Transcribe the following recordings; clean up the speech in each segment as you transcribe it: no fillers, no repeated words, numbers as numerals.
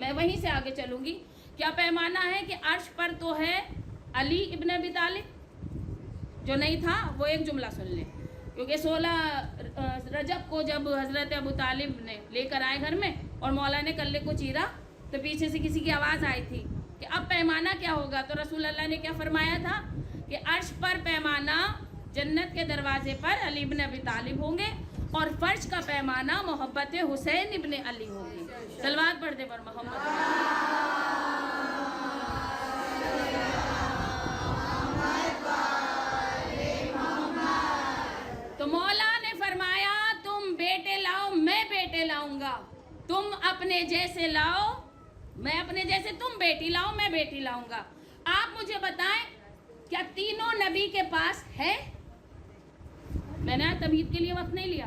میں وہیں سے آگے چلوں گی. کیا پیمانہ ہے کہ عرش پر تو ہے علی ابن ابی طالب. جو نہیں تھا وہ ایک جملہ سن لیں, کیونکہ 16 رجب کو جب حضرت ابو طالب نے لے کر آئے گھر میں اور مولا نے کلے کو چیرا تو پیچھے سے کسی کی آواز آئی تھی کہ اب پیمانہ کیا ہوگا. تو رسول اللہ نے کیا فرمایا تھا کہ عرش پر پیمانہ جنت کے دروازے پر علی ابن ابی طالب ہوں گے اور فرش کا پیمانہ محبت حسین ابن علی ہوگی. صلوات پڑھ دے پر محمد. تو مولا نے فرمایا تم بیٹے لاؤ میں بیٹے لاؤں گا, تم اپنے جیسے لاؤ میں اپنے جیسے, تم بیٹی لاؤ میں بیٹی لاؤں گا. آپ مجھے بتائیں کیا تینوں نبی کے پاس ہے؟ میں نے تمہید کے لیے وقت نہیں لیا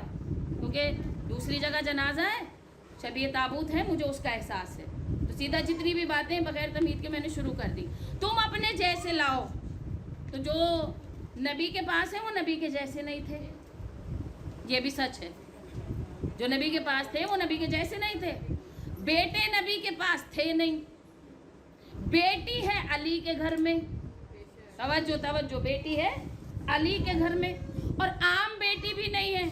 کیونکہ دوسری جگہ جنازہ ہے, شبیہ تابوت ہے, مجھے اس کا احساس ہے, تو سیدھا جتنی بھی باتیں بغیر تمہید کے میں نے شروع کر دی. تم اپنے جیسے لاؤ, تو جو نبی کے پاس ہے وہ نبی کے جیسے نہیں تھے, یہ بھی سچ ہے. جو نبی کے پاس تھے وہ نبی کے جیسے نہیں تھے. بیٹے نبی کے پاس تھے نہیں, بیٹی ہے علی کے گھر میں, توجہ توجہ, بیٹی ہے علی کے گھر میں, اور عام بیٹی بھی نہیں ہے.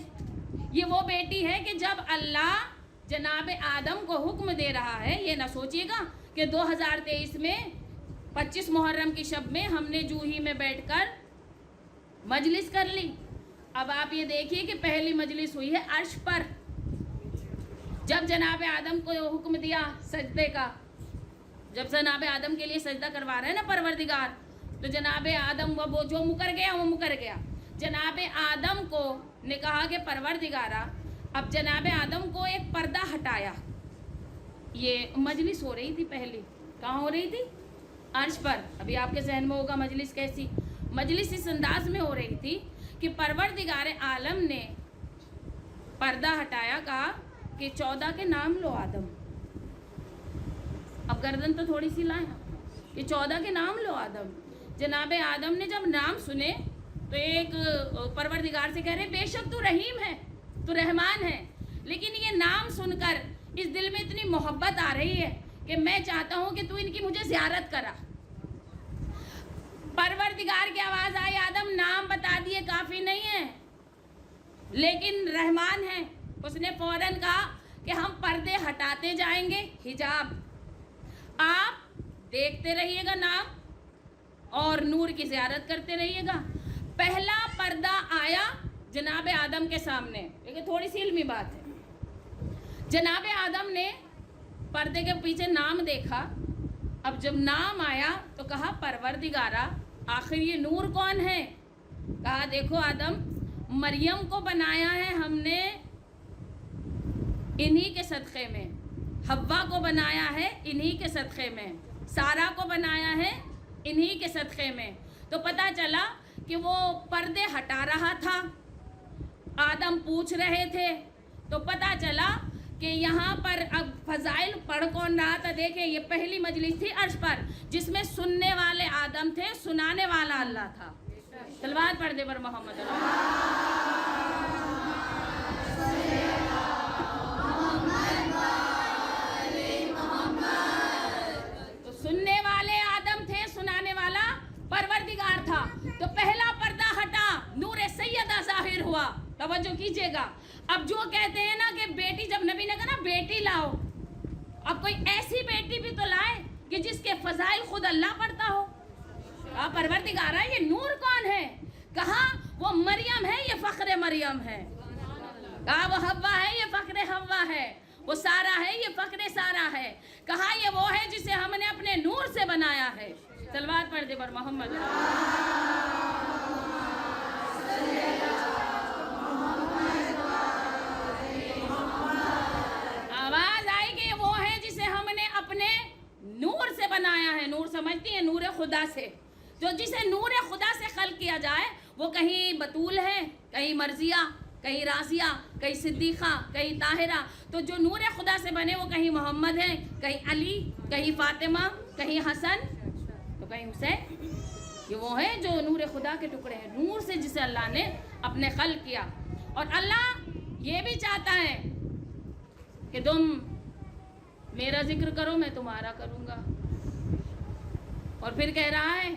یہ وہ بیٹی ہے کہ جب اللہ جناب آدم کو حکم دے رہا ہے, یہ نہ سوچیے گا کہ 2023 میں 25 محرم کی شب میں ہم نے جوہی میں بیٹھ کر مجلس کر لی. اب آپ یہ دیکھیے کہ پہلی مجلس ہوئی ہے عرش پر. جب جناب آدم کو حکم دیا سجدے کا, جب جناب آدم کے لیے سجدہ کروا رہے ہیں نا پروردگار, تو جناب آدم وہ جو مکر گیا وہ مکر گیا. جناب آدم کو نے کہا کہ پروردگارا, اب جناب آدم کو ایک پردہ ہٹایا. یہ مجلس ہو رہی تھی پہلی, کہاں ہو رہی تھی؟ عرش پر. ابھی آپ کے ذہن میں ہوگا مجلس کیسی, مجلس اس انداز میں ہو رہی تھی کہ پروردگار عالم نے پردہ ہٹایا, کہا کہ 14 کے نام لو آدم. اب گردن تو تھوڑی سی لائیں کہ 14 کے نام لو آدم. جناب آدم نے جب نام سنے تو ایک پروردگار سے کہہ رہے بے شک تو رحیم ہے, تو رحمان ہے, لیکن یہ نام سن کر اس دل میں اتنی محبت آ رہی ہے کہ میں چاہتا ہوں کہ تو ان کی مجھے زیارت کرا. پروردگار کی آواز آئی, آدم نام بتا دیے کافی نہیں ہے, لیکن رحمان ہے. اس نے فوراً کہا کہ ہم پردے ہٹاتے جائیں گے, حجاب, آپ دیکھتے رہیے گا نام اور نور کی زیارت کرتے رہیے گا. پہلا پردہ آیا جناب آدم کے سامنے, لیکن تھوڑی سی علمی بات ہے. جناب آدم نے پردے کے پیچھے نام دیکھا. اب جب نام آیا تو کہا پروردگارا آخر یہ نور کون ہے؟ کہا دیکھو آدم, مریم کو بنایا ہے ہم نے انہی کے صدقے میں, حوا کو بنایا ہے انہی کے صدقے میں, سارا کو بنایا ہے انہی کے صدقے میں. تو پتہ چلا کہ وہ پردے ہٹا رہا تھا, آدم پوچھ رہے تھے, تو پتہ چلا کہ یہاں پر اب فضائل پڑھ کون رہا تھا. دیکھیں یہ پہلی مجلس تھی عرش پر جس میں سننے والے آدم تھے, سنانے والا اللہ تھا. صلوات پڑھ دے پر محمد. تو سننے والے آدم تھے, سنانے والا پروردگار تھا. تو پہلا پردہ ہٹا, نور سیدہ ظاہر ہوا. توجہ کیجئے گا. اب جو کہتے ہیں نا کہ بیٹی, جب نبی نے کہا نا بیٹی لاؤ, اب کوئی ایسی بیٹی بھی تو لائے کہ جس کے فضائل خود اللہ پڑھتا ہو. کہا پروردگارا یہ نور کون ہے؟ کہا وہ مریم ہے, یہ فخر مریم ہے. کہا وہ حوا ہے, یہ فخر حوا ہے. وہ سارا ہے, یہ فخر سارا ہے. کہا یہ وہ ہے جسے ہم نے اپنے نور سے بنایا ہے. صلوات پڑھ دے پر محمد. آواز آئی کہ وہ ہے جسے ہم نے اپنے نور سے بنایا ہے. نور سمجھتی ہیں نور خدا سے. جو جسے نور خدا سے خلق کیا جائے وہ کہیں بطول ہے, کہیں مرضیہ, کہیں رازیہ, کہیں صدیقہ, کہیں طاہرہ. تو جو نور خدا سے بنے وہ کہیں محمد ہیں, کہیں علی, کہیں فاطمہ, کہیں حسن, تو کہیں حسین. یہ وہ ہے جو نور خدا کے ٹکڑے ہیں, نور سے جسے اللہ نے اپنے خلق کیا. اور اللہ یہ بھی چاہتا ہے کہ تم میرا ذکر کرو میں تمہارا کروں گا. اور پھر کہہ رہا ہے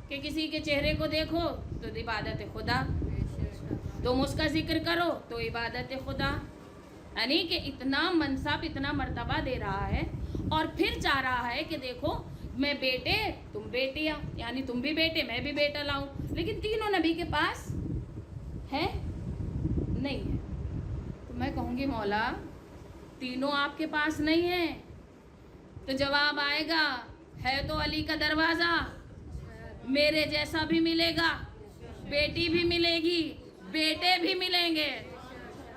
کہ کسی کے چہرے کو دیکھو تو عبادت خدا، تم اس کا ذکر کرو تو عبادت خدا. یعنی کہ اتنا منصب اتنا مرتبہ دے رہا ہے. اور پھر چاہ رہا ہے کہ دیکھو میں بیٹے تم بیٹیاں، یعنی تم بھی بیٹے میں بھی بیٹا لاؤں. لیکن تینوں نبی کے پاس ہے نہیں ہے. تو میں کہوں گی مولا تینوں آپ کے پاس نہیں ہیں تو جواب آئے گا ہے تو علی کا دروازہ، میرے جیسا بھی ملے گا، بیٹی بھی ملے گی، بیٹے بھی ملیں گے.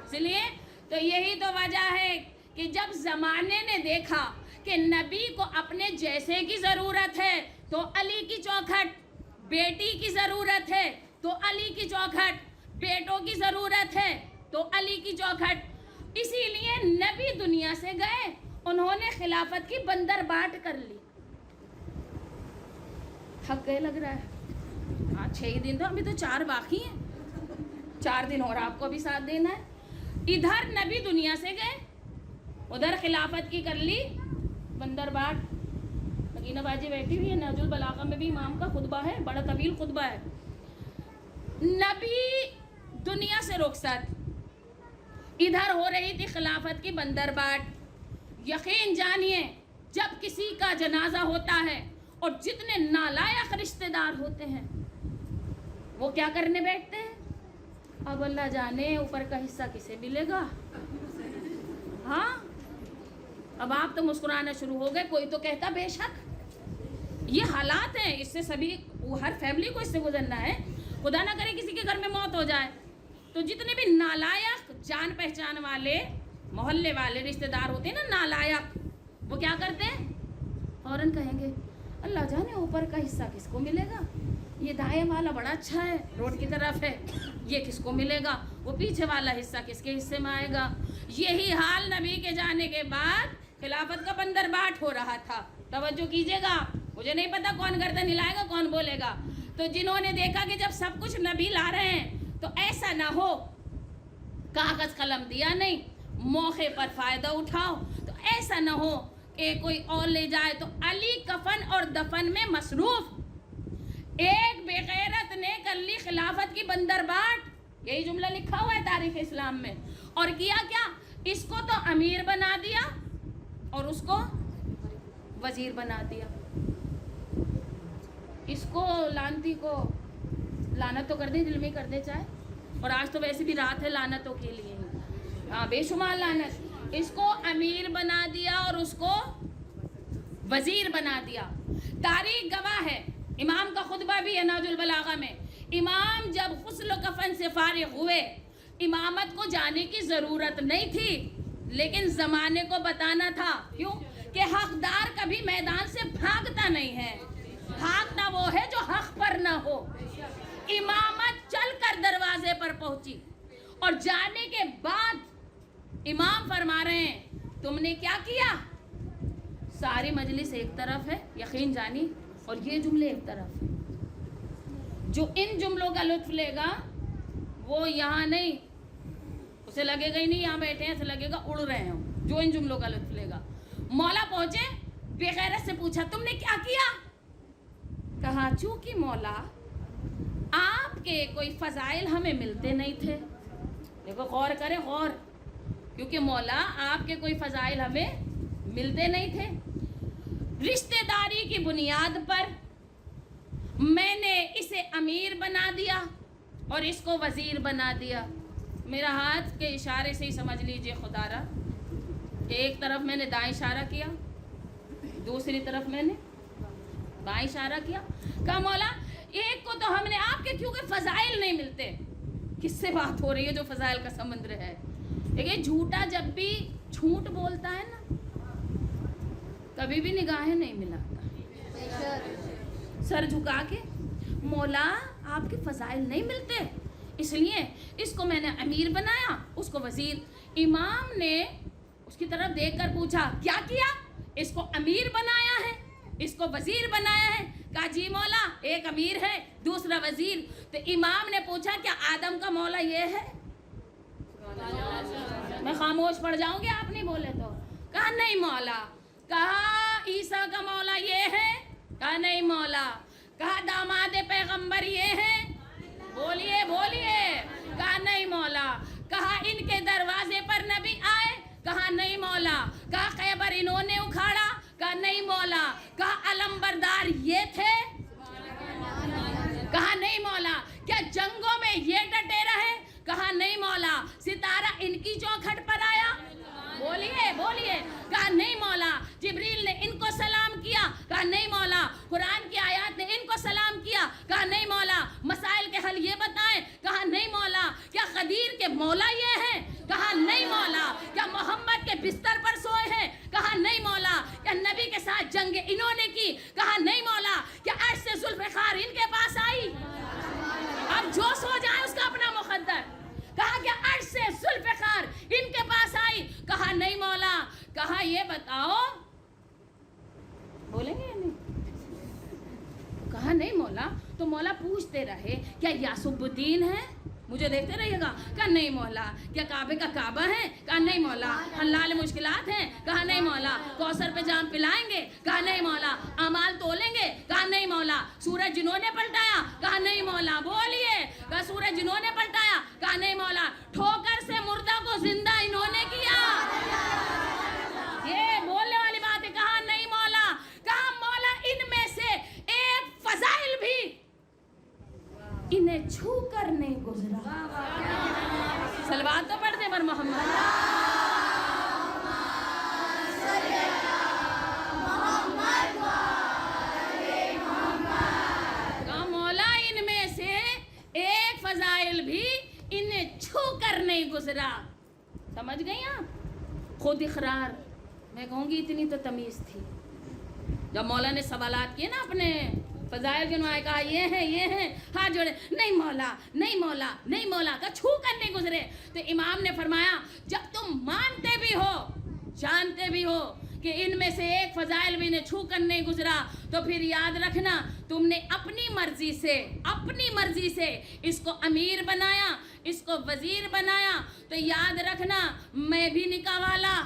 اس لیے تو یہی تو وجہ ہے کہ جب زمانے نے دیکھا کہ نبی کو اپنے جیسے کی ضرورت ہے تو علی کی چوکھٹ، بیٹی کی ضرورت ہے تو علی کی چوکھٹ، بیٹوں کی ضرورت ہے تو علی کی چوکھٹ. اسی لیے نبی دنیا سے گئے، انہوں نے خلافت کی بندر بانٹ کر لی. تھک گئے لگ رہا ہے. ہاں 6 دن تو ابھی تو 4 باقی ہیں، 4 دن اور آپ کو بھی ساتھ دینا ہے. ادھر نبی دنیا سے گئے، ادھر خلافت کی کر لی بندر بانٹ. مدینہ باجی بیٹھی ہوئی ہے، نہج البلاغہ میں بھی امام کا خطبہ ہے، بڑا طویل خطبہ ہے. نبی دنیا سے رخصت، ادھر ہو رہی تھی خلافت کی بندر بانٹ. یقین جانیے جب کسی کا جنازہ ہوتا ہے اور جتنے نالائق رشتہ دار ہوتے ہیں وہ کیا کرنے بیٹھتے ہیں؟ اب اللہ جانے اوپر کا حصہ کسے ملے گا. ہاں اب آپ تو مسکرانا شروع ہو گئے. کوئی تو کہتا بے شک یہ حالات ہیں، اس سے سبھی ہر فیملی کو اس سے گزرنا ہے. خدا نہ کرے کسی کے گھر میں موت ہو جائے تو جتنے بھی نالائق جان پہچان والے محلے والے رشتہ دار ہوتے ہیں نا نالائق، وہ کیا کرتے ہیں؟ فوراً کہیں گے اللہ جانے اوپر کا حصہ کس کو ملے گا، یہ دائیں والا بڑا اچھا ہے روڈ کی طرف ہے، یہ کس کو ملے گا، وہ پیچھے والا حصہ کس کے حصے میں آئے گا. یہی حال نبی کے جانے کے بعد خلافت کا بندر بانٹ ہو رہا تھا. توجہ کیجیے گا، مجھے نہیں پتا کون گردن ہلائے گا کون بولے گا. تو جنہوں نے دیکھا کہ جب سب کچھ نبی لا رہے ہیں تو ایسا نہ ہو، کاغذ قلم دیا نہیں، موقع پر فائدہ اٹھاؤ، تو ایسا نہ ہو کہ کوئی اور لے جائے. تو علی کفن اور دفن میں مصروف. ایک بے غیرت نے کر لی خلافت کی بندر بانٹ، یہی جملہ لکھا ہوا ہے تاریخ اسلام میں. اور کیا کیا، اس کو تو امیر بنا دیا اور اس کو وزیر بنا دیا. اس کو لانتی کو لعنت تو کر دیں، دل میں کر دے چاہے. اور آج تو ویسے بھی رات ہے لعنتوں کے لیے، ہاں بے شمار لعنت. اس کو امیر بنا دیا اور اس کو وزیر بنا دیا. تاریخ گواہ ہے، امام کا خطبہ بھی ہے نہج البلاغہ میں. امام جب غسل و کفن سے فارغ ہوئے، امامت کو جانے کی ضرورت نہیں تھی لیکن زمانے کو بتانا تھا. کیوں کہ حقدار کبھی میدان سے بھاگتا نہیں ہے، بھاگتا وہ ہے جو حق پر نہ ہو. امامت چل کر دروازے پر پہنچی اور جانے کے بعد امام فرما رہے ہیں تم نے کیا کیا. ساری مجلس ایک طرف ہے یقین جانی، اور یہ جملے ایک طرف ہیں. جو ان جملوں کا لطف لے گا وہ یہاں نہیں، اسے لگے گا ہی نہیں یہاں بیٹھے ہیں، اسے لگے گا اڑ رہے ہوں. جو ان جملوں کا لطف لے گا. مولا پہنچے، بے غیرت سے پوچھا تم نے کیا کیا؟ کہا چونکہ مولا آپ کے کوئی فضائل ہمیں ملتے نہیں تھے. دیکھو غور کریں غور، کیونکہ مولا آپ کے کوئی فضائل ہمیں ملتے نہیں تھے، رشتہ داری کی بنیاد پر میں نے اسے امیر بنا دیا اور اس کو وزیر بنا دیا. میرا ہاتھ کے اشارے سے ہی سمجھ لیجئے خدا را کہ ایک طرف میں نے دائیں اشارہ کیا، دوسری طرف میں نے بائیں اشارہ کیا. کہا مولا ایک کو تو ہم نے آپ کے کیونکہ فضائل نہیں ملتے. کس سے بات ہو رہی ہے جو فضائل کا سمندر ہے. دیکھیں جھوٹا جب بھی جھوٹ بولتا ہے نا کبھی بھی نگاہیں نہیں ملاتا، سر جھکا کے مولا آپ کے فضائل نہیں ملتے اس لیے اس کو میں نے امیر بنایا اس کو وزیر. امام نے اس کی طرف دیکھ کر پوچھا کیا کیا؟ اس کو امیر بنایا ہے اس کو وزیر بنایا ہے. کہا جی مولا ایک امیر ہے دوسرا وزیر. تو امام نے پوچھا کیا آدم کا مولا یہ ہے؟ میں خاموش پڑ جاؤں گی آپ نہیں بولے تو. کہا نہیں مولا کہا عیسیٰ کا مولا یہ ہے، کہا نہیں مولا. کہا داماد پیغمبر یہ ہے، بولیے بولیے، کہا نہیں مولا. کہا ان کے دروازے پر نبی آئے، کہا نہیں مولا. کہا خیبر انہوں نے اکھاڑا، کہا نہیں مولا. کہا علم بردار یہ تھے، کہا نہیں مولا. کیا جنگوں میں یہ ڈٹے رہے، کہا نہیں مولا. ستارہ ان کی چوکھٹ پر آیا، بولیے بولیے، کہا نہیں مولا. جبریل نے ان کو سلام کیا، کہا نہیں مولا. قرآن کی آیات نے ان کو سلام کیا، کہا نہیں مولا. مسائل کے حل یہ بتائیں، کہا نہیں مولا. کیا غدیر کے مولا یہ ہیں، کہا نہیں مولا. کیا محمد کے بستر پر سوئے ہیں، کہا نہیں مولا. کیا نبی کے ساتھ جنگ انہوں نے کی، کہا نہیں مولا. کیا عرش سے ذوالفقار ان کے پاس آئی، اب جو سو جائے اس کا اپنا مقدر. کہا کہ عرش سے ذوالفقار ان کے پاس آئی، کہا نہیں مولا. کہا یہ بتاؤ، بولیں گے یا نہیں؟ کہا نہیں مولا. تو مولا پوچھتے رہے کیا یاسب الدین ہے، مجھے دیکھتے رہیے گا. کہا نہیں مولا. کیا کعبے کا کعبہ ہے، کہا نہیں مولا. حلال مشکلات ہیں، کہا نہیں مولا. کوثر پہ جام پلائیں گے، کہا نہیں مولا. اعمال تولیں گے، کہا نہیں مولا. سورج جنہوں نے پلٹایا، کہا نہیں مولا. بولیے. کہا سورج جنہوں نے پلٹایا، کہا نہیں مولا. ٹھوکر سے مردہ کو زندہ انہوں نے کیا، یہ بولنے والی بات ہے. کہا نہیں مولا. کہا مولا ان میں سے ایک فضائل بھی انہیں چھو کر نہیں گزرا. صلوات تو پڑھتے پر محمد. کہا مولا ان میں سے ایک فضائل بھی انہیں چھو کر نہیں گزرا. سمجھ گئی آپ؟ خود اقرار. میں کہوں گی اتنی تو تمیز تھی. جب مولا نے سوالات کیے نا اپنے فضائل گنوائے، کہا یہ ہیں، ہاتھ جوڑے، نہیں مولا نہیں مولا نہیں مولا. کہا چھو کر نہیں گزرے. تو امام نے فرمایا جب تم مانتے بھی ہو، جانتے بھی ہو کہ ان میں سے ایک فضائل بھی انہیں چھو کر نہیں گزرا، تو پھر یاد رکھنا تم نے اپنی مرضی سے اس کو امیر بنایا، اس کو وزیر بنایا. تو یاد رکھنا میں بھی نکاح والا.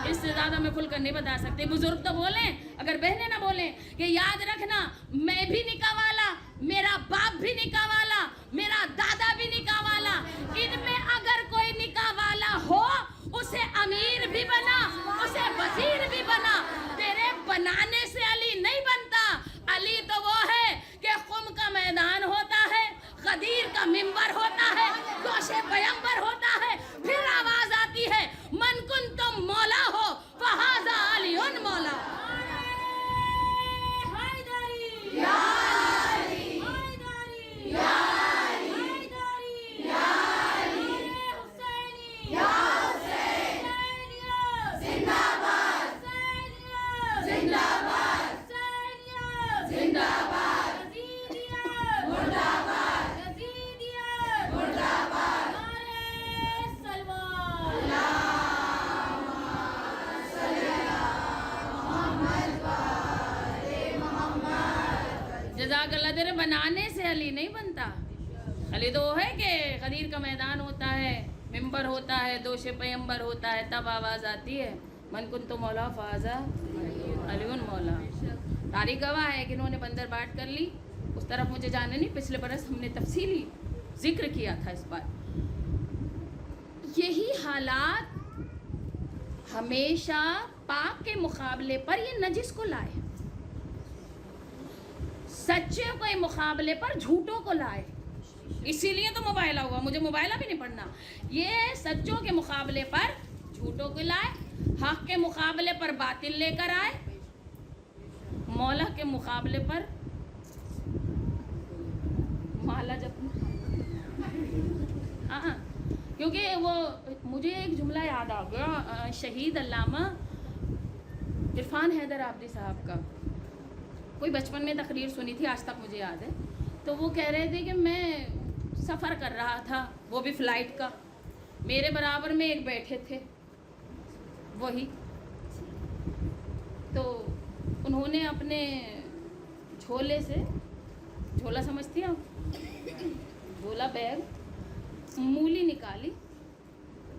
اس سے زیادہ میں کھل کر نہیں بتا سکتے. بزرگ تو بولیں، اگر بہنیں نہ بولیں کہ یاد رکھنا میں بھی نکاح والا، میرا باپ بھی نکاح والا، میرا دادا بھی نکاح والا. ان میں اگر کوئی نکاح والا ہو اسے امیر بھی بنا، اسے وزیر بھی بنا. تیرے بنانے سے علی نہیں بنتا. علی تو وہ ہے کہ قم کا میدان ہوتا ہے، غدیر کا منبر ہوتا ہے، گوش پیمبر ہوتا ہے، پھر آواز آتی ہے من کن تم مولا ہو فہذا علی مولا. جزاک اللہ. تیرے بنانے سے علی نہیں بنتا. علی تو وہ ہے کہ غدیر کا میدان ہوتا ہے، ممبر ہوتا ہے، دوش پیمبر ہوتا ہے، تب آواز آتی ہے من کنت مولا فازا علی مولا. تاریخ گواہ ہے کہ انہوں نے بندر باٹ کر لی. اس طرف مجھے جانے نہیں، پچھلے برس ہم نے تفصیلی ذکر کیا تھا اس بات. یہی حالات ہمیشہ پاک کے مقابلے پر یہ نجس کو لائے، سچے کے مقابلے پر جھوٹوں کو لائے. اسی لیے تو مباہلہ ہوا. مجھے مباہلہ بھی نہیں پڑھنا. یہ سچوں کے مقابلے پر جھوٹوں کو لائے، حق کے مقابلے پر باطل لے کر آئے، مولا کے مقابلے پر مالا جب. ہاں کیونکہ وہ مجھے ایک جملہ یاد آ گیا شہید علامہ عرفان حیدر آبادی صاحب کا. کوئی بچپن میں تقریر سنی تھی، آج تک مجھے یاد ہے. تو وہ کہہ رہے تھے کہ میں سفر کر رہا تھا، وہ بھی فلائٹ کا. میرے برابر میں ایک بیٹھے تھے وہی. تو انہوں نے اپنے جھولے سے، جھولا سمجھتی ہیں آپ، جھولا بیگ، مولی نکالی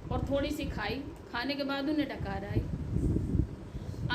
اور تھوڑی سی کھائی. کھانے کے بعد انہیں ڈکار آئی.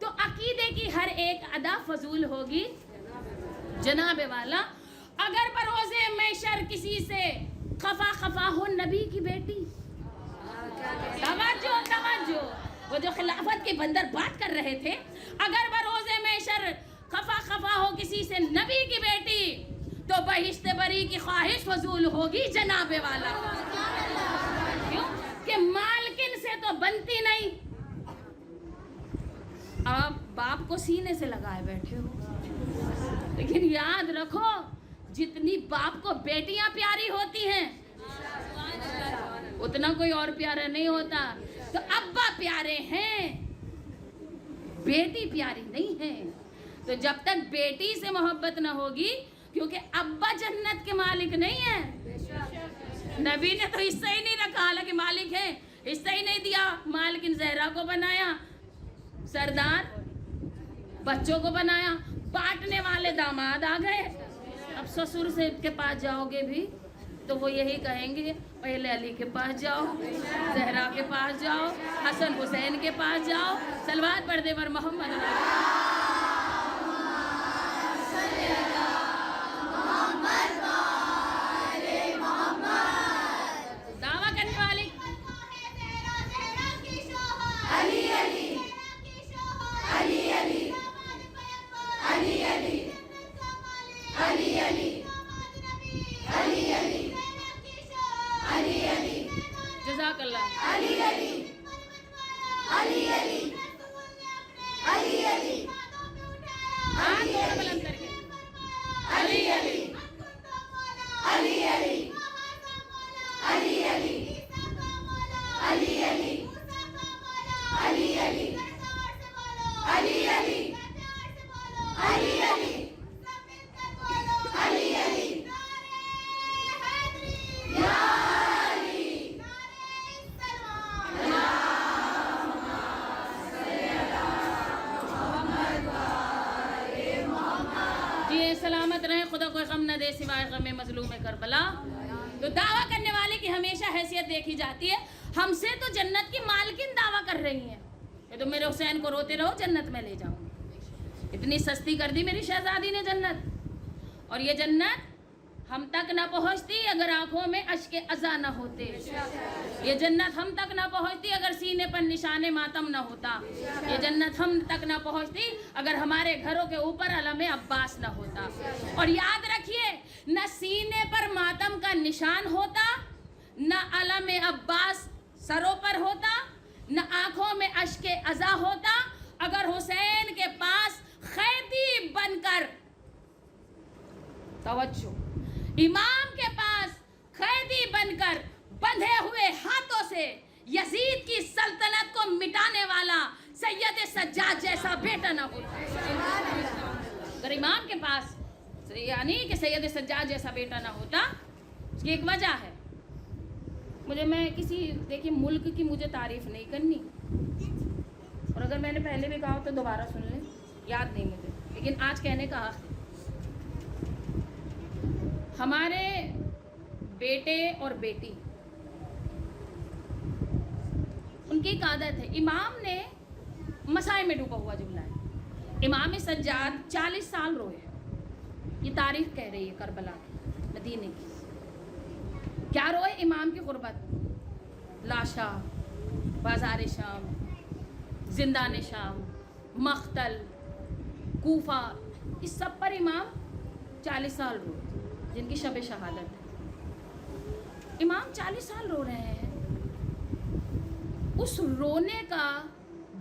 تو عقیدے کی ہر ایک ادا فضول ہوگی جناب والا. اگر بروز محشر کسی سے خفا ہو نبی کی بیٹی, توجہ, وہ جو خلافت کے بندر بات کر رہے تھے, اگر بروز محشر خفا ہو کسی سے نبی کی بیٹی تو بہشت بری کی خواہش فضول ہوگی جناب والا. کیوں کہ مالکن سے تو بنتی نہیں. آپ باپ کو سینے سے لگائے بیٹھے ہو, لیکن یاد رکھو جتنی باپ کو بیٹیاں پیاری ہوتی ہیں اتنا کوئی اور پیارا نہیں ہوتا. تو ابا پیارے ہیں, بیٹی پیاری نہیں ہے. تو جب تک بیٹی سے محبت نہ ہوگی, کیونکہ ابا جنت کے مالک نہیں ہے, نبی نے تو حصہ ہی نہیں رکھا, حالانکہ مالک ہے, حصہ ہی نہیں دیا. مالکن زہرا کو بنایا سردار, بچوں کو بنایا, بانٹنے والے داماد آ گئے. اب سسر سے کے پاس جاؤ گے بھی تو وہ یہی کہیں گے پہلے علی کے پاس جاؤ, زہرا کے پاس جاؤ, حسن حسین کے پاس جاؤ. صلوات پڑھ دے پر محمد. دعویٰ کرنے والے جزاک اللہ. ہاتھ تھوڑا بلند کر کے سلامت رہیں, خدا کوئی غم نہ دے سوائے غم مظلوم کربلا. تو دعویٰ کرنے والے کی ہمیشہ حیثیت دیکھی جاتی ہے. ہم سے تو جنت کی مالکن دعویٰ کر رہی ہیں, یہ تو میرے حسین کو روتے رہو جنت میں لے جاؤں. اتنی سستی کر دی میری شہزادی نے جنت, اور یہ جنت ہم تک نہ پہنچتی اگر آنکھوں میں اشک ازا نہ ہوتے. یہ جنت ہم تک نہ پہنچتی اگر سینے پر نشان ماتم نہ ہوتا. یہ جنت ہم تک نہ پہنچتی اگر ہمارے گھروں کے اوپر علم عباس نہ ہوتا. اور یاد رکھیے, نہ سینے پر ماتم کا نشان ہوتا, نہ علم عباس سروں پر ہوتا, نہ آنکھوں میں اشک ازا ہوتا اگر حسین کے پاس قیدی بن کر, توجہ, امام کے پاس قیدی بن کر بندھے ہوئے ہاتھوں سے یزید کی سلطنت کو مٹانے والا سید سجاد جیسا بیٹا نہ ہوتا. اگر امام کے پاس یعنی کہ سید سجاد جیسا بیٹا نہ ہوتا, اس کی ایک وجہ ہے. میں کسی دیکھیے ملک کی مجھے تعریف نہیں کرنی, اور اگر میں نے پہلے بھی کہا تو دوبارہ سن لیں, یاد نہیں مجھے, لیکن آج کہنے کا حق ہے. ہمارے بیٹے اور بیٹی, ان کی ایک عادت ہے. امام نے مسائل میں ڈوبا ہوا جملہ ہے, امام سجاد 40 سال روئے. یہ تاریخ کہہ رہی ہے کربلا کی, مدینے کی. کیا روئے؟ امام کی غربت, لاشا, بازار شام, زندان شام, مقتل, کوفہ, اس سب پر امام 40 سال روئے, جن کی شب شہادت ہے. امام 40 سال رو رہے ہیں. اس رونے کا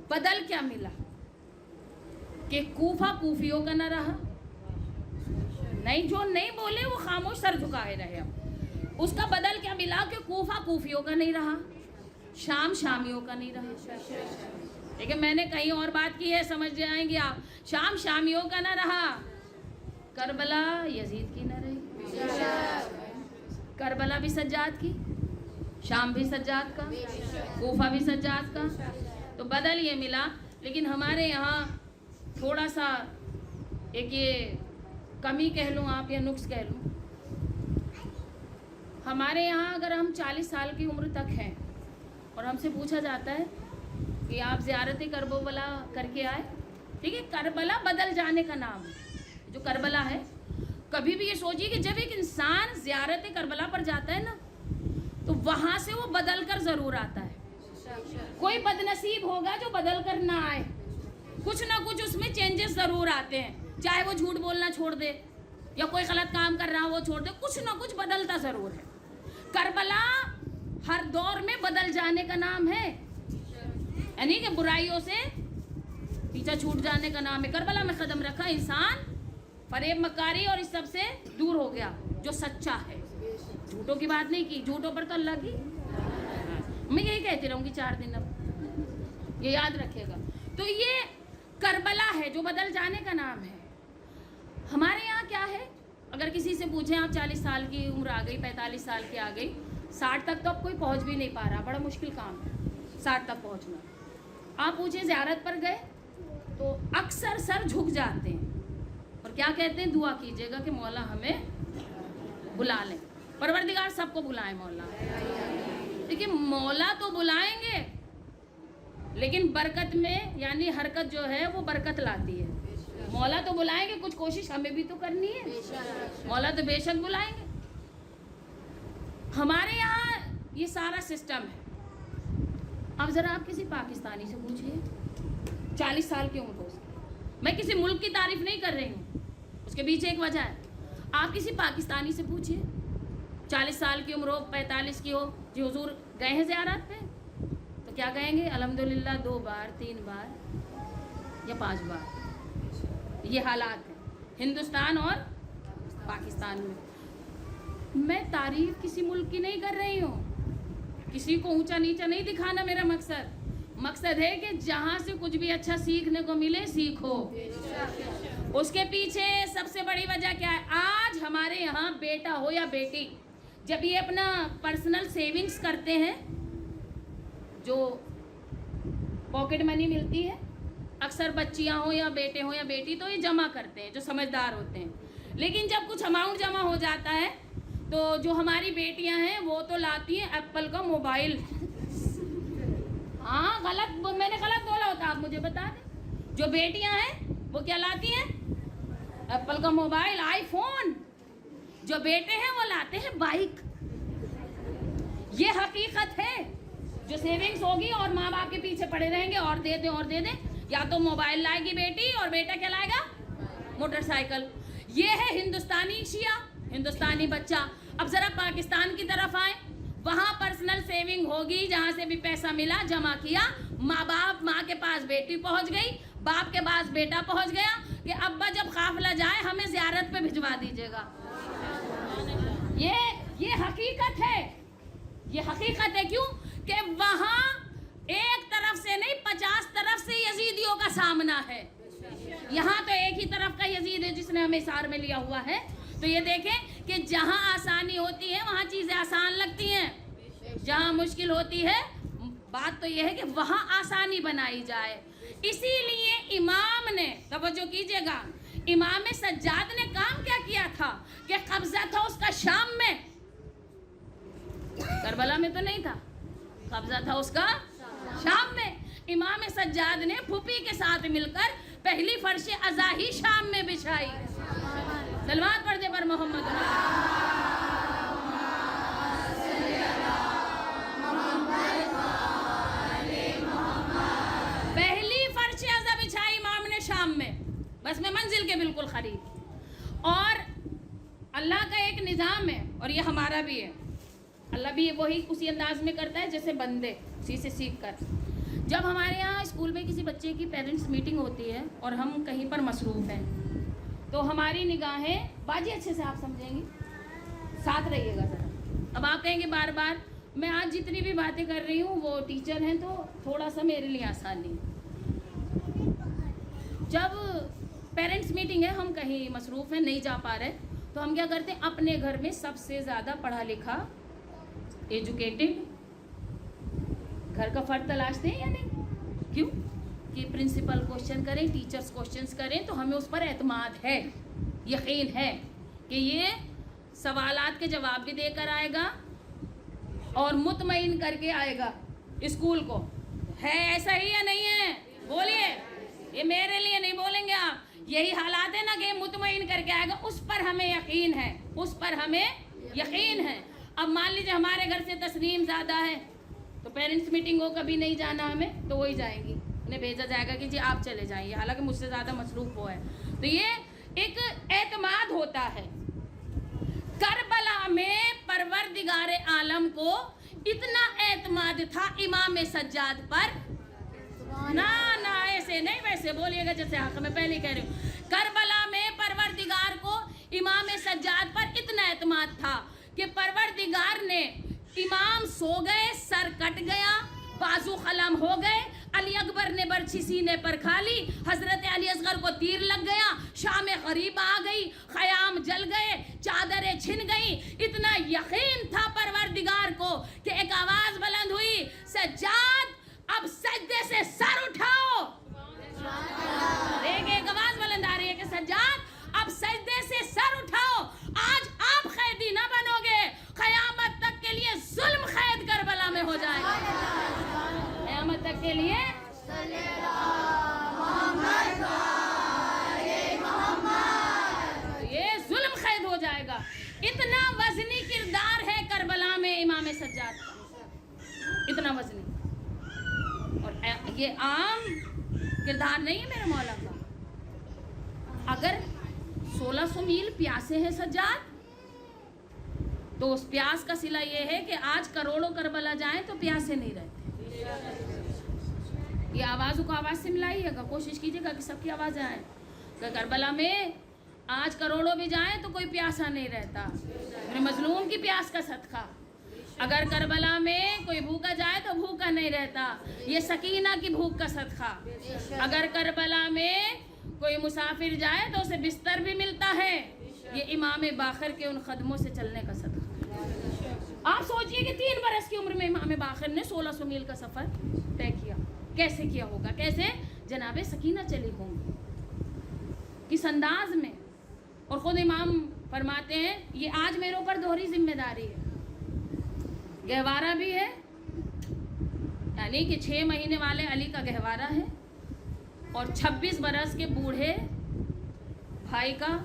بدل کیا ملا کہ کوفہ کوفیوں کا نہ رہا, نہیں جو نہیں بولے وہ خاموش سر جھکائے رہے. اس کا بدل کیا ملا کہ کوفہ کوفیوں کا نہیں رہا, شام شامیوں کا نہیں رہا. لیکن میں نے کہیں اور بات کی ہے, سمجھ جائیں گے آپ. شام شامیوں کا نہ رہا, کربلا یزید کی نہ رہی. کربلا بھی سجاد کی, شام بھی سجاد کا, کوفہ بھی سجاد کا. تو بدل یہ ملا. لیکن ہمارے یہاں تھوڑا سا ایک یہ کمی کہہ لوں آپ یا نقص کہہ لوں, ہمارے یہاں اگر ہم 40 سال کی عمر تک ہیں اور ہم سے پوچھا جاتا ہے کہ آپ زیارت کربلا کر کے آئے, ٹھیک ہے. کربلا بدل جانے کا نام ہے. جو کربلا ہے, کبھی بھی یہ سوچیے کہ جب ایک انسان زیارت کربلا پر جاتا ہے نا تو وہاں سے وہ بدل کر ضرور آتا ہے. کوئی بد نصیب ہوگا جو بدل کر نہ آئے, کچھ نہ کچھ اس میں چینجز ضرور آتے ہیں. چاہے وہ جھوٹ بولنا چھوڑ دے یا کوئی غلط کام کر رہا وہ چھوڑ دے, کچھ نہ کچھ بدلتا ضرور ہے. کربلا ہر دور میں بدل جانے کا نام ہے, یعنی کہ برائیوں سے پیچھا چھوٹ جانے کا نام ہے. کربلا میں قدم رکھا انسان فریب مکاری اور اس سب سے دور ہو گیا جو سچا ہے. جھوٹوں کی بات نہیں کی, جھوٹوں پر تو اللہ کی, میں یہی کہتی رہوں گی 4 دن, اب یہ یاد رکھے گا. تو یہ کربلا ہے جو بدل جانے کا نام ہے. ہمارے یہاں کیا ہے, اگر کسی سے پوچھیں آپ 40 سال کی عمر آ گئی, 45 سال کی آ گئی, 60 تک تو اب کوئی پہنچ بھی نہیں پا رہا, بڑا مشکل کام ہے 60 تک پہنچنا. آپ پوچھیں زیارت پر گئے تو اکثر سر جھک جاتے ہیں اور کیا کہتے ہیں, دعا کیجیے گا کہ مولا ہمیں بلا لیں. پروردگار سب کو بلائیں مولا. دیکھیے مولا تو بلائیں گے لیکن برکت میں یعنی حرکت جو ہے وہ برکت لاتی ہے. مولا تو بلائیں گے, کچھ کوشش ہمیں بھی تو کرنی ہے. مولا تو بے شک بلائیں گے. ہمارے یہاں یہ سارا سسٹم ہے. اب ذرا آپ کسی پاکستانی سے پوچھئے 40 سال کی عمر ہو اس کی, میں کسی ملک کی تعریف نہیں کر رہی ہوں, اس کے پیچھے ایک وجہ ہے. آپ کسی پاکستانی سے پوچھئے 40 سال کی عمر ہو, 45 کی ہو, جی حضور گئے ہیں زیارت پہ, تو کیا کہیں گے, الحمدللہ 2 بار 3 بار یا 5 بار. یہ حالات ہیں ہندوستان اور پاکستان میں. میں تعریف کسی ملک کی نہیں کر رہی ہوں, کسی کو اونچا نیچا نہیں دکھانا میرا مقصد ہے کہ جہاں سے کچھ بھی اچھا سیکھنے کو ملے سیکھو. اس کے پیچھے سب سے بڑی وجہ کیا ہے, آج ہمارے یہاں بیٹا ہو یا بیٹی جب یہ اپنا پرسنل سیونگز کرتے ہیں, جو پاکٹ منی ملتی ہے, اکثر بچیاں ہوں یا بیٹے ہوں یا بیٹی تو یہ جمع کرتے ہیں جو سمجھدار ہوتے ہیں. لیکن جب کچھ اماؤنٹ جمع ہو جاتا ہے تو جو ہماری بیٹیاں ہیں وہ تو لاتی ہیں ایپل کا موبائل. ہاں غلط, میں نے غلط بولا ہوتا آپ مجھے بتا دیں. جو بیٹیاں ہیں وہ کیا لاتی ہیں, ایپل کا موبائل, آئی فون. جو بیٹے ہیں وہ لاتے ہیں بائک. یہ حقیقت ہے. جو سیونگز ہوگی اور ماں باپ کے پیچھے پڑے رہیں گے اور دے دیں اور دے دیں, یا تو موبائل لائے گی بیٹی اور بیٹا کیا لائے گا, موٹر سائیکل. یہ ہے ہندوستانی شیعہ, ہندوستانی بچہ. اب ذرا پاکستان کی طرف آئیں, وہاں پرسنل سیونگ ہوگی, جہاں سے بھی پیسہ ملا جمع کیا, ماں کے پاس بیٹی پہنچ گئی, باپ کے پاس بیٹا پہنچ گیا کہ ابا جب قافلہ جائے ہمیں زیارت پہ بھجوا دیجیے گا. یہ حقیقت ہے, یہ حقیقت ہے. کیوں کہ وہاں ایک طرف سے نہیں 50 طرف سے یزیدیوں کا سامنا ہے. یہاں تو ایک ہی طرف کا یزید ہے جس نے ہمیں حصار میں لیا ہوا ہے. تو یہ دیکھیں کہ جہاں آسانی ہوتی ہے وہاں چیزیں آسان لگتی ہیں, جہاں مشکل ہوتی ہے بات تو یہ ہے کہ وہاں آسانی بنائی جائے. اسی لیے امام نے, توجہ کیجئے گا, امام سجاد نے کام کیا کیا تھا کہ قبضہ تھا اس کا شام میں, کربلا میں تو نہیں تھا, قبضہ تھا اس کا شام میں. امام سجاد نے پھوپھی کے ساتھ مل کر پہلی فرش عزا ہی شام میں بچھائی. سلوات پڑھ دے پر محمد. پہلی فرش عزا بچھائی امام نے شام میں, بس میں منزل کے بالکل قریب. اور اللہ کا ایک نظام ہے اور یہ ہمارا بھی ہے. اللہ بھی وہی اسی انداز میں کرتا ہے جیسے بندے, اسی سے سیکھ کر. جب ہمارے یہاں اسکول میں کسی بچے کی پیرنٹس میٹنگ ہوتی ہے اور ہم کہیں پر مصروف ہیں تو ہماری نگاہیں, باجی اچھے سے آپ سمجھیں گی, ساتھ رہیے گا ذرا. اب آپ کہیں گے بار بار میں آج جتنی بھی باتیں کر رہی ہوں وہ ٹیچر ہیں تو تھوڑا سا میرے لیے آسانی. جب پیرنٹس میٹنگ ہے, ہم کہیں مصروف ہیں, نہیں جا پا رہے, تو ہم کیا کرتے ہیں, اپنے گھر میں سب سے زیادہ پڑھا لکھا ایجوکیٹڈ گھر کا فرد تلاشتے ہیں یا نہیں. کیوں کہ پرنسپل کوشچن کریں, ٹیچرز کوشچنز کریں تو ہمیں اس پر اعتماد ہے, یقین ہے کہ یہ سوالات کے جواب بھی دے کر آئے گا اور مطمئن کر کے آئے گا اسکول کو. ہے ایسا ہی یا نہیں ہے, بولیے. یہ میرے لیے نہیں بولیں گے آپ. یہی حالات ہے نا کہ مطمئن کر کے آئے گا. اس پر ہمیں یقین ہے, اس پر ہمیں یقین ہے. اب مان لیجیے ہمارے گھر سے تسنیم زیادہ ہے تو پیرنٹس میٹنگ ہو کبھی نہیں جانا ہمیں تو وہی جائیں گی, انہیں بھیجا جائے گا کہ جی آپ چلے جائیے, حالانکہ مجھ سے زیادہ مصروف ہوا ہے. تو یہ ایک اعتماد ہوتا ہے. کربلا میں پروردگار عالم کو اتنا اعتماد تھا امام سجاد پر. نہ ایسے نہیں ویسے بولیے گا جیسے حق میں پہلے کہہ رہی ہوں. کربلا میں پروردگار کو امام سجاد پر اتنا اعتماد تھا کہ پروردگار نے, امام سو گئے, سر کٹ گیا, بازو قلم ہو گئے, علی اکبر نے برچھی سینے پر کھا لی, حضرت علی اصغر کو تیر لگ گیا, شام غریب آ گئی, خیام جل گئے, چادریں چھن گئی. اتنا یقین تھا پروردگار کو کہ ایک آواز بلند ہوئی, سجاد اب سجدے سے سر اٹھاؤ. دیکھیں ایک آواز بلند آ رہی ہے کہ سجاد اب سجدے سے سر اٹھاؤ. آج آپ قیدی نہ بنو گے, قیامت تک کے لیے ظلم قید کربلا میں ہو جائے گا. قیامت تک کے لیے یہ ظلم قید ہو جائے گا. اتنا وزنی کردار ہے کربلا میں امام سجاد کا, اتنا وزنی. اور یہ عام کردار نہیں ہے میرے مولا کا. اگر 1600 میل پیاسے ہیں سجاد تو اس پیاس کا صلہ یہ ہے کہ آج کروڑوں کربلا جائیں تو پیاسے نہیں رہتے. یہ آوازوں کو آواز سے ملائیے گا, کوشش کیجیے گا کہ سب کی آوازیں آئیں. کہ کربلا میں آج کروڑوں بھی جائیں تو کوئی پیاسا نہیں رہتا. میرے مظلوم کی پیاس کا صدقہ. اگر کربلا میں کوئی بھوکا جائے تو بھوکا نہیں رہتا, یہ سکینہ کی بھوک کا صدقہ. اگر کربلا میں کوئی مسافر جائے تو اسے بستر بھی ملتا ہے, یہ امام باقر کے ان قدموں سے چلنے کا صدقہ. آپ سوچئے کہ 3 برس کی عمر میں امام باقر نے 1600 میل کا سفر طے کیا. کیسے کیا ہوگا, کیسے جناب سکینہ چلی ہوں گی, کس انداز میں. اور خود امام فرماتے ہیں یہ آج میرے اوپر دوہری ذمہ داری ہے. گہوارہ بھی ہے, یعنی کہ 6 مہینے والے علی کا گہوارہ ہے, اور 26 برس کے بوڑھے بھائی کا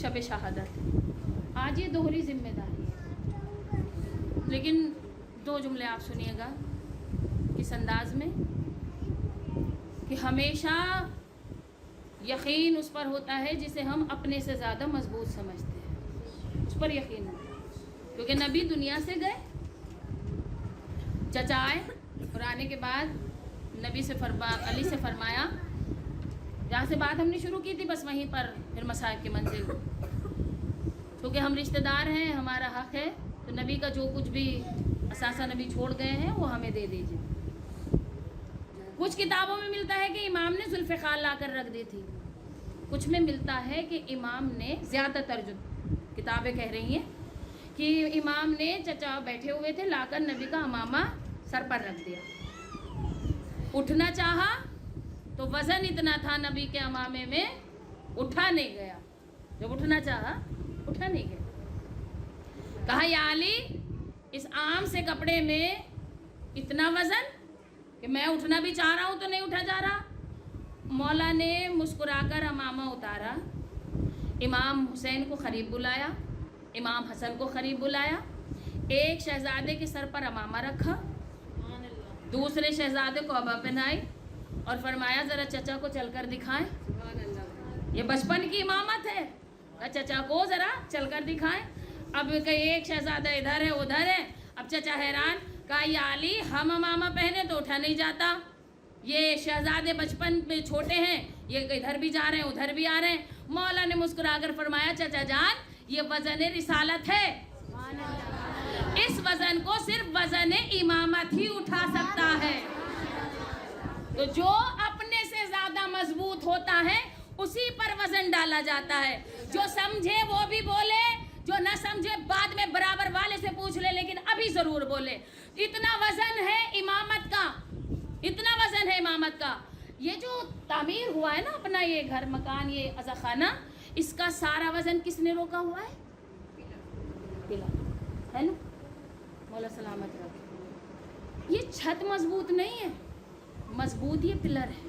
شب شہادت. آج یہ دوہری ذمہ داری ہے. لیکن 2 جملے آپ سنیے گا کس انداز میں کہ ہمیشہ یقین اس پر ہوتا ہے جسے ہم اپنے سے زیادہ مضبوط سمجھتے ہیں, اس پر یقین ہوتا ہے. کیونکہ نبی دنیا سے گئے, چچا آئے, اور آنے کے بعد نبی سے علی سے فرمایا, جہاں سے بات ہم نے شروع کی تھی بس وہیں پر پھر مصائب کی منزل. کیونکہ ہم رشتہ دار ہیں, ہمارا حق ہے, تو نبی کا جو کچھ بھی اثاثہ نبی چھوڑ گئے ہیں وہ ہمیں دے دیجیے. کچھ کتابوں میں ملتا ہے کہ امام نے ذوالفقار لا کر رکھ دی تھی, کچھ میں ملتا ہے کہ امام نے, زیادہ تر جو کتابیں کہہ رہی ہیں کہ امام نے, چچا بیٹھے ہوئے تھے, لا کر نبی کا امامہ سر پر رکھ دیا. اٹھنا چاہا تو وزن اتنا تھا نبی کے امامے میں, اٹھا نہیں گیا. جب اٹھنا چاہا اٹھا نہیں گیا. کہا یا علی اس عام سے کپڑے میں اتنا وزن کہ میں اٹھنا بھی چاہ رہا ہوں تو نہیں اٹھا جا رہا. مولا نے مسکرا کر امامہ اتارا, امام حسین کو قریب بلایا, امام حسن کو قریب بلایا, ایک شہزادے کے سر پر امامہ رکھا, دوسرے شہزادے کو عبا پہنائی, اور فرمایا ذرا چچا کو چل کر دکھائیں. یہ بچپن کی امامت ہے, چچا کو ذرا چل کر دکھائیں. اب ایک شہزادہ ادھر ہے ادھر ہے, اب چچا حیران, کہا یا علی ہم امامہ پہنے تو اٹھا نہیں جاتا, یہ شہزادے بچپن میں چھوٹے ہیں, یہ ادھر بھی جا رہے ہیں ادھر بھی آ رہے ہیں. مولا نے مسکرا کر فرمایا چچا جان یہ وزن رسالت ہے, اس وزن کو صرف وزن امامت ہی اٹھا سکتا ہے. تو جو اپنے سے زیادہ مضبوط ہوتا ہے اسی پر وزن ڈالا جاتا ہے. جو سمجھے وہ بھی بولے, جو نہ سمجھے بعد میں برابر والے سے پوچھ لے, لیکن ابھی ضرور بولے. اتنا وزن ہے امامت کا, اتنا وزن ہے امامت کا. یہ جو تعمیر ہوا ہے نا اپنا یہ گھر مکان, یہ عزا خانہ, اس کا سارا وزن کس نے روکا ہوا ہے؟ پلر ہے نا, مولا سلامت رکھے. یہ چھت مضبوط نہیں ہے, مضبوط یہ پلر ہے.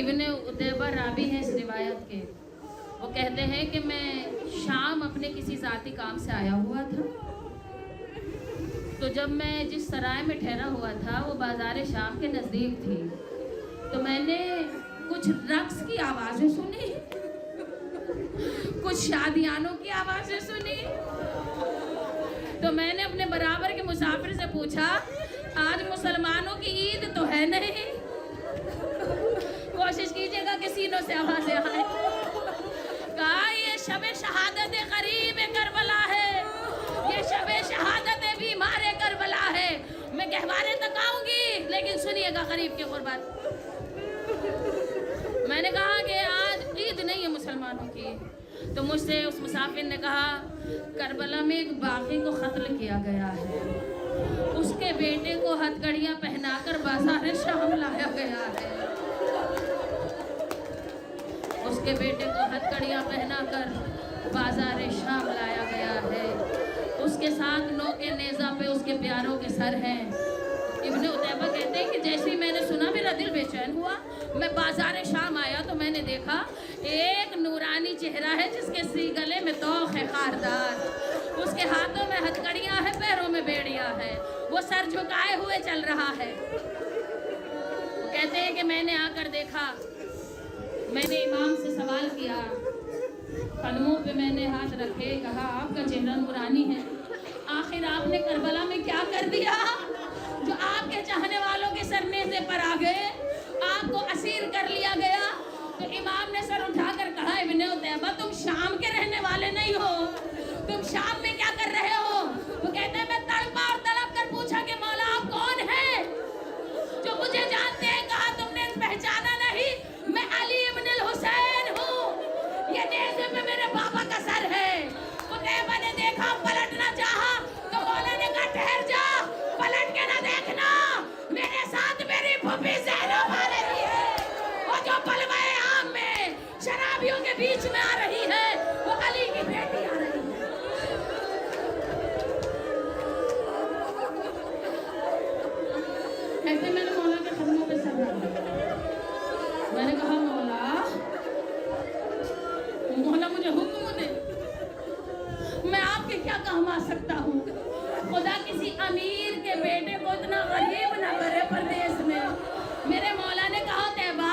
ابن عتیبہ راوی ہیں اس روایت کے، وہ کہتے ہیں کہ میں شام اپنے کسی ذاتی کام سے آیا ہوا تھا، تو جب میں جس سرائے میں ٹھہرا ہوا تھا وہ بازار شام کے نزدیک تھی، تو میں نے کچھ رقص کی آوازیں سنی، کچھ شادیانوں کی آوازیں سنی، تو میں نے اپنے برابر کے مسافر سے پوچھا آج مسلمانوں کی عید تو ہے نہیں؟ کوشش کیجئے گا کہ سینوں سے آوازیں آئیں۔ کہا یہ شب شہادت قریب کربلا ہے، یہ شب شہادت بیمار کربلا ہے، میں گہوارے تک آؤں گی لیکن سنیے گا قریب کی قربت۔ میں نے کہا کہ آج عید نہیں ہے مسلمانوں کی، تو مجھ سے اس مسافر نے کہا کربلا میں ایک باغی کو قتل کیا گیا ہے، اس کے بیٹے کو ہتھ کڑیاں پہنا کر بازار شام لایا گیا ہے، اس کے بیٹے کو ہتھ کڑیاں پہنا کر بازار شام لایا گیا ہے، اس کے ساتھ نو کے نیزہ پہ اس کے پیاروں کے سر ہیں۔ ابن عتیبہ کہتے ہیں کہ جیسے میں نے سنا میرا دل بے چین ہوا، میں بازار شام آیا تو میں نے دیکھا ایک نورانی چہرہ ہے جس کے گلے میں طوق ہے خاردار، اس کے ہاتھوں میں ہتھکڑیاں ہیں، پیروں میں بیڑیاں ہیں، وہ سر جھکائے ہوئے چل رہا ہے۔ وہ کہتے ہیں کہ میں نے آ کر دیکھا، میں نے امام سے سوال کیا، قدموں پہ میں نے ہاتھ رکھے، کہا آپ کا چہرہ نورانی ہے، آخر آپ نے کربلا میں کیا کر دیا جو آپ کے چاہنے والوں کے سر نیزے پر آ گئے، آپ کو اسیر کر لیا گیا؟ تو امام نے سر اٹھا کر کہا ابن عتیبہ تم شام کے رہنے والے نہیں ہو، تم شام میں کیا کر رہے ہو؟ وہ کہتے ہیں میں تڑپا اور تڑپ کر پوچھا کہ مولا آپ کون ہیں جو مجھے جانتے ہیں؟ کہا تم نے پہچانا نہیں، میں علی ابن الحسین ہوں، یہ نیزے پہ میرے بابا کا سر ہے۔ عتیبہ نے دیکھا، پلٹنا چاہا تو مولا نے کہا ٹھہر جا، پلٹ کے نہ دیکھنا، میرے ساتھ میری پھوپھی زینب آ رہی ہے، وہ جو بلوائے عام میں شرابیوں کے بیچ میں آ رہی ہے، وہ علی کی بیٹی آ رہی ہے۔ کہتے میں نے مولا کے قدموں پہ سر رکھا، میں نے کہا مولا مجھے حکم دے، میں آپ کے کیا کام آ سکتا ہوں؟ خدا کسی امیر کے بیٹے کو اتنا غریب نہ کرے پردیس میں۔ میرے مولا نے کہا عتیبہ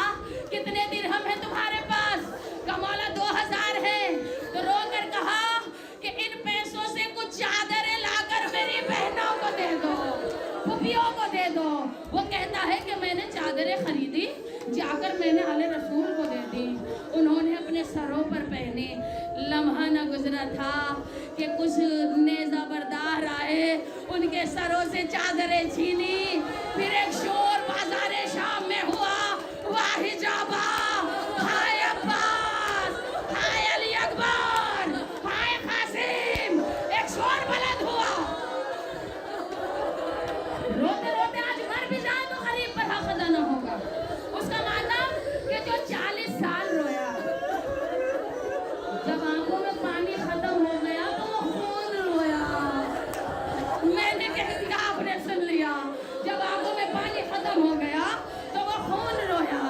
کتنے درہم ہے تمہارے پاس؟ کہا مولا 2000 ہے۔ تو رو کر کہا کہ ان پیسوں سے کچھ چادریں لا کر میری بہنوں کو دے دو، پھوپھیوں کو دے دو۔ وہ کہتا ہے کہ میں نے چادریں خریدی، جا کر میں نے آل رسول کو دے دی، انہوں نے اپنے سروں پر پہنے۔ لمحہ نہ گزرا تھا کہ کچھ نیزہ بردار آئے، ان کے سروں سے چادریں چھینی، پھر ایک شور بازار شام میں ہوا، واہ جابا، ہائے عباس، ہائے علی اکبر، ہائے قاسم، ایک شور بلند ہوا۔ روتے روتے آج مر بھی جائے تو غریب پر حق ادا نہ ہوگا۔ اس کا مطلب کہ جو 40 سال رویا، جب آنکھوں میں پانی ختم ہو گیا تو وہ خون رویا۔ میں نے کہہ دیا آپ نے سن لیا، جب آنکھوں میں پانی ختم ہو گیا تو وہ خون رویا۔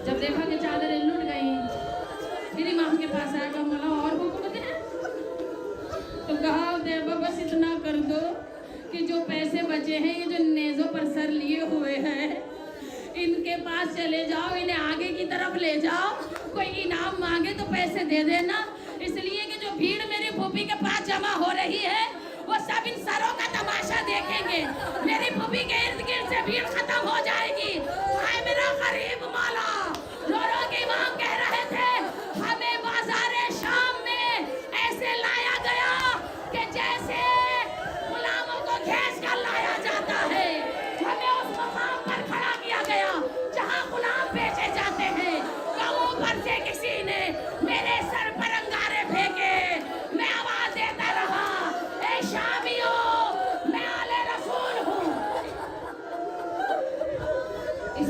جب دیکھا کہ چادریں لٹ گئیں، پھر امام کے پاس آیا کہ مولا اور حکم دے۔ تو کہا عتیبہ بس اتنا کر دو کہ جو پیسے بچے ہیں، یہ جو نیزوں پر سر لیے ہوئے ہیں، ان کے پاس چلے جاؤ، انہیں آگے کی طرف لے جاؤ، کوئی انعام مانگے تو پیسے دے دینا، اس لیے کہ جو بھیڑ میری پھوپھی کے پاس جمع ہو رہی ہے وہ سب ان سروں کا تماشا دیکھیں گے، میری پھوپھی کے ارد گرد سے بھیڑ ختم ہو جائے گی۔ ہائے میرا غریب مولا، رو رو کے امام کہہ رہے تھے ہمیں بازار شام میں ایسے لایا گیا کہ جیسے غلاموں کو کھینچ کر لایا جاتا ہے، ہمیں اس مقام پر کھڑا کیا گیا جہاں غلام بیچے جاتے ہیں، گاؤں پر سے کسی نے میرے سر پر انگارے پھینکے، میں آواز دیتا رہا اے شامیوں، میں آل رسول ہوں۔ اس